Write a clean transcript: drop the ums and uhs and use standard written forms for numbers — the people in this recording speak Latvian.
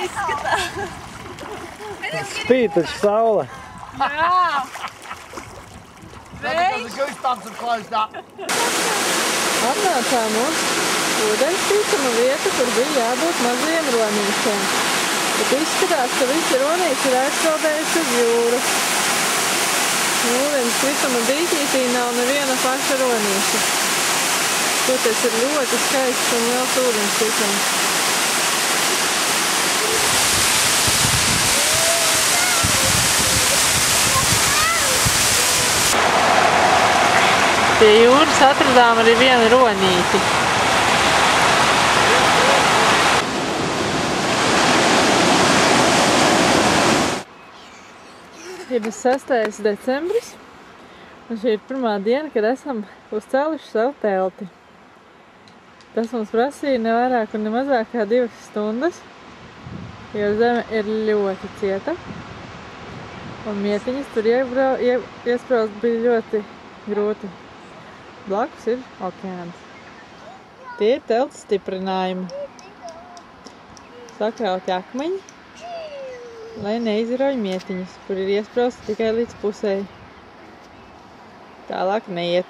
izskatās. Spīd taču saule. Jā. Atnācām uz ūdens tīkuma vietu, kur bija jābūt mazajiem ronīšiem. Bet izskatās, ka visi ronīši ir aizpeldējuši uz jūru. Ūdens krituma dīķītī nav neviena paša ronīša. Toties ir ļoti skaists un liels ūdens kritums. Pie jūras atradām arī vienu ronīti. Ir 6. decembris, un šī ir pirmā diena, kad esam uzcēluši savu telti. Tas mums prasīja ne vairāk un ne mazāk kā 2 stundas, jo zeme ir ļoti cieta, un mietiņas tur iespraust bija ļoti grūti. Blakus ir okeāns. Tie ir teltas stiprinājumi. Sakrauti akmeņi, lai neizrauj mietiņas, kur ir iesprausti tikai līdz pusei. Tālāk neiet.